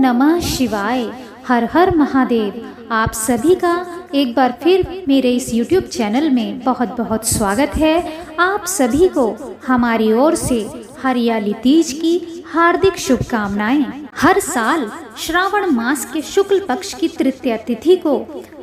नमः शिवाय। हर हर महादेव। आप सभी का एक बार फिर मेरे इस YouTube चैनल में बहुत बहुत स्वागत है। आप सभी को हमारी ओर से हरियाली तीज की हार्दिक शुभकामनाएं। हर साल श्रावण मास के शुक्ल पक्ष की तृतीया तिथि को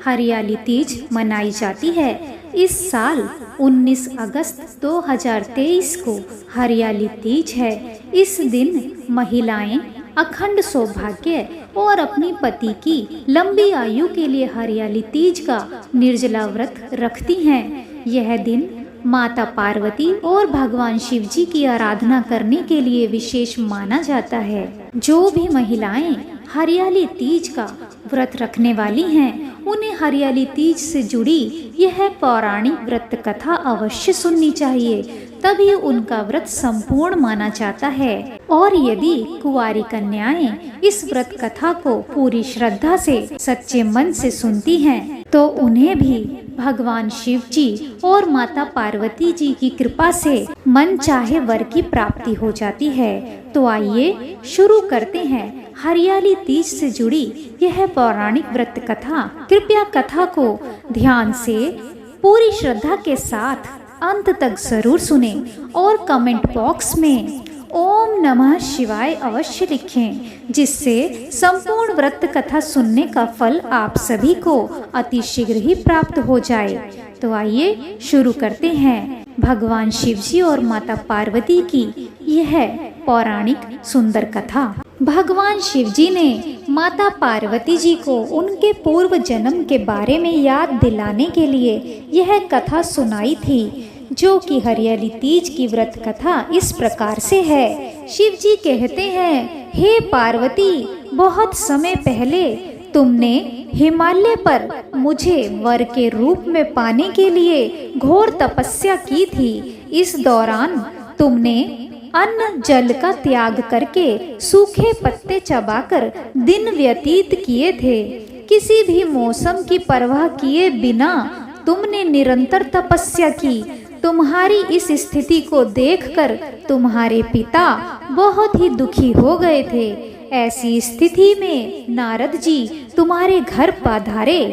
हरियाली तीज मनाई जाती है। इस साल 19 अगस्त 2023 को हरियाली तीज है। इस दिन महिलाएं अखंड सौभाग्य और अपनी पति की लंबी आयु के लिए हरियाली तीज का निर्जला व्रत रखती हैं। यह दिन माता पार्वती और भगवान शिव जी की आराधना करने के लिए विशेष माना जाता है। जो भी महिलाएं हरियाली तीज का व्रत रखने वाली हैं, उन्हें हरियाली तीज से जुड़ी यह पौराणिक व्रत कथा अवश्य सुननी चाहिए, तभी उनका व्रत संपूर्ण माना जाता है। और यदि कुंवारी कन्याएं इस व्रत कथा को पूरी श्रद्धा से सच्चे मन से सुनती हैं, तो उन्हें भी भगवान शिव जी और माता पार्वती जी की कृपा से मन चाहे वर की प्राप्ति हो जाती है। तो आइए शुरू करते हैं हरियाली तीज से जुड़ी यह पौराणिक व्रत कथा। कृपया कथा को ध्यान से पूरी श्रद्धा के साथ अंत तक जरूर सुने और कमेंट बॉक्स में ओम नमः शिवाय अवश्य लिखें, जिससे संपूर्ण व्रत कथा सुनने का फल आप सभी को अति शीघ्र ही प्राप्त हो जाए। तो आइए शुरू करते हैं भगवान शिव जी और माता पार्वती की यह पौराणिक सुंदर कथा। भगवान शिव जी ने माता पार्वती जी को उनके पूर्व जन्म के बारे में याद दिलाने के लिए यह कथा सुनाई थी, जो कि हरियाली तीज की व्रत कथा इस प्रकार से है। शिव जी कहते हैं, हे पार्वती, बहुत समय पहले तुमने हिमालय पर मुझे वर के रूप में पाने के लिए घोर तपस्या की थी। इस दौरान तुमने अन्न जल का त्याग करके सूखे पत्ते चबाकर दिन व्यतीत किए थे। किसी भी मौसम की परवाह किए बिना तुमने निरंतर तपस्या की। तुम्हारी इस स्थिति को देखकर तुम्हारे पिता बहुत ही दुखी हो गए थे। ऐसी स्थिति में नारद जी तुम्हारे घर पधारे।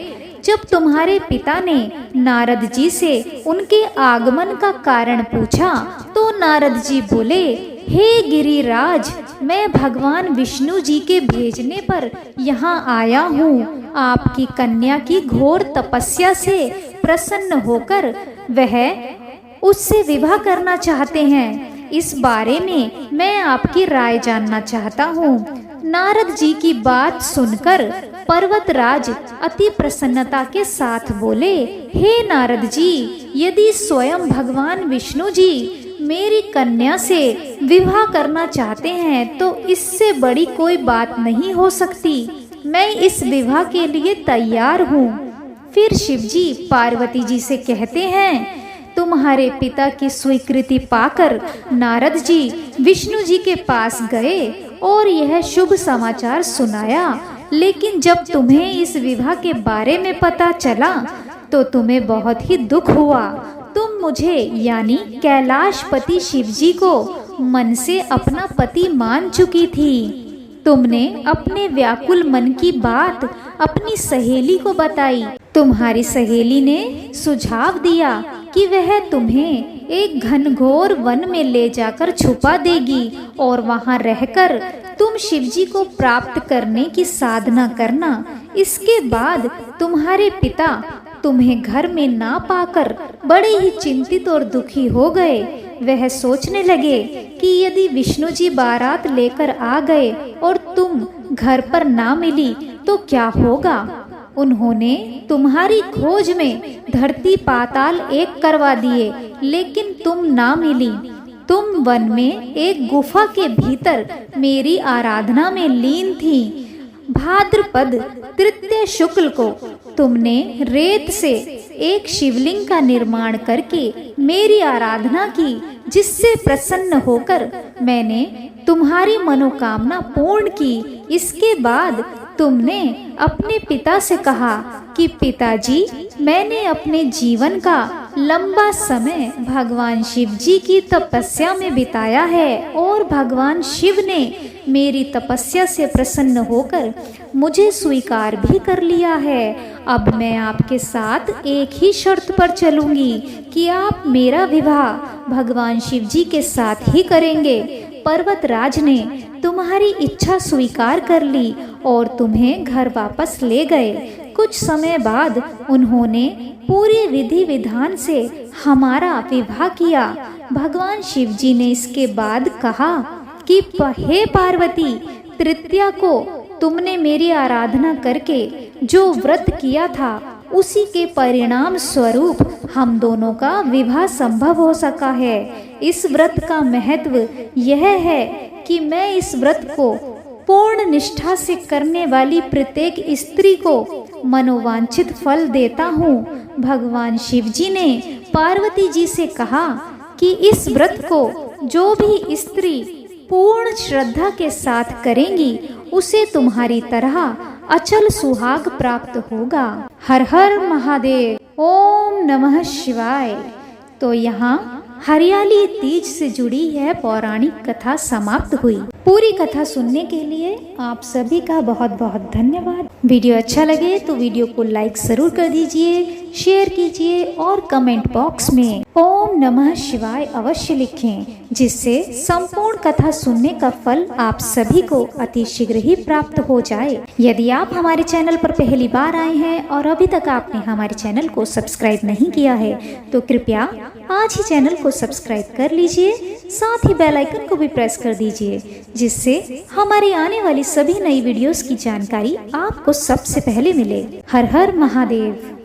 जब तुम्हारे पिता ने नारद जी से उनके आगमन का कारण पूछा, तो नारद जी बोले, हे गिरिराज, मैं भगवान विष्णु जी के भेजने पर यहाँ आया हूँ। आपकी कन्या की घोर तपस्या से प्रसन्न होकर वह उससे विवाह करना चाहते हैं। इस बारे में मैं आपकी राय जानना चाहता हूँ। नारद जी की बात सुनकर पर्वतराज अति प्रसन्नता के साथ बोले, हे नारद जी, यदि स्वयं भगवान विष्णु जी मेरी कन्या से विवाह करना चाहते हैं, तो इससे बड़ी कोई बात नहीं हो सकती। मैं इस विवाह के लिए तैयार हूँ। फिर शिव जी पार्वती जी से कहते हैं, तुम्हारे पिता की स्वीकृति पाकर नारद जी विष्णु जी के पास गए और यह शुभ समाचार सुनाया। लेकिन जब तुम्हें इस विवाह के बारे में पता चला, तो तुम्हें बहुत ही दुख हुआ। तुम मुझे यानी कैलाशपति शिव जी को मन से अपना पति मान चुकी थी। तुमने अपने व्याकुल मन की बात अपनी सहेली को बताई। तुम्हारी सहेली ने सुझाव दिया कि वह तुम्हें एक घनघोर वन में ले जाकर छुपा देगी और वहां रहकर तुम शिव जी को प्राप्त करने की साधना करना। इसके बाद तुम्हारे पिता तुम्हें घर में ना पाकर बड़े ही चिंतित और दुखी हो गए। वह सोचने लगे कि यदि विष्णु जी बारात लेकर आ गए और तुम घर पर ना मिली तो क्या होगा। उन्होंने तुम्हारी खोज में धरती पाताल एक करवा दिए, लेकिन तुम ना मिली। तुम वन में एक गुफा के भीतर मेरी आराधना में लीन थी। भाद्रपद तृतीय शुक्ल को तुमने रेत से एक शिवलिंग का निर्माण करके मेरी आराधना की, जिससे प्रसन्न होकर मैंने तुम्हारी मनोकामना पूर्ण की। इसके बाद तुमने अपने पिता से कहा कि पिताजी, मैंने अपने जीवन का लंबा समय भगवान शिव जी की तपस्या में बिताया है और भगवान शिव ने मेरी तपस्या से प्रसन्न होकर मुझे स्वीकार भी कर लिया है। अब मैं आपके साथ एक ही शर्त पर चलूंगी कि आप मेरा विवाह भगवान शिव जी के साथ ही करेंगे। पर्वतराज ने तुम्हारी इच्छा स्वीकार कर ली और तुम्हें घर वापस ले गए। कुछ समय बाद उन्होंने पूरी विधि विधान से हमारा विवाह किया। भगवान शिव जी ने इसके बाद कहा कि हे पार्वती, तृतीया को तुमने मेरी आराधना करके जो व्रत किया था उसी के परिणाम स्वरूप हम दोनों का विवाह संभव हो सका है। इस व्रत का महत्व यह है कि मैं इस व्रत को पूर्ण निष्ठा से करने वाली प्रत्येक स्त्री को मनोवांछित फल देता हूँ। भगवान शिव जी ने पार्वती जी से कहा कि इस व्रत को जो भी स्त्री पूर्ण श्रद्धा के साथ करेंगी उसे तुम्हारी तरह अचल सुहाग प्राप्त होगा। हर हर महादेव। ओम नमः शिवाय। तो यहाँ हरियाली तीज से जुड़ी यह पौराणिक कथा समाप्त हुई। पूरी कथा सुनने के लिए आप सभी का बहुत बहुत धन्यवाद। वीडियो अच्छा लगे तो वीडियो को लाइक जरूर कर दीजिए, शेयर कीजिए और कमेंट बॉक्स में ओम नमः शिवाय अवश्य लिखें, जिससे संपूर्ण कथा सुनने का फल आप सभी को अति शीघ्र ही प्राप्त हो जाए। यदि आप हमारे चैनल पर पहली बार आए हैं और अभी तक आपने हमारे चैनल को सब्सक्राइब नहीं किया है तो कृपया आज ही चैनल को सब्सक्राइब कर लीजिए, साथ ही बेल आइकन को भी प्रेस कर दीजिए, जिससे हमारी आने वाली सभी नई वीडियोस की जानकारी आपको सबसे पहले मिले। हर हर महादेव।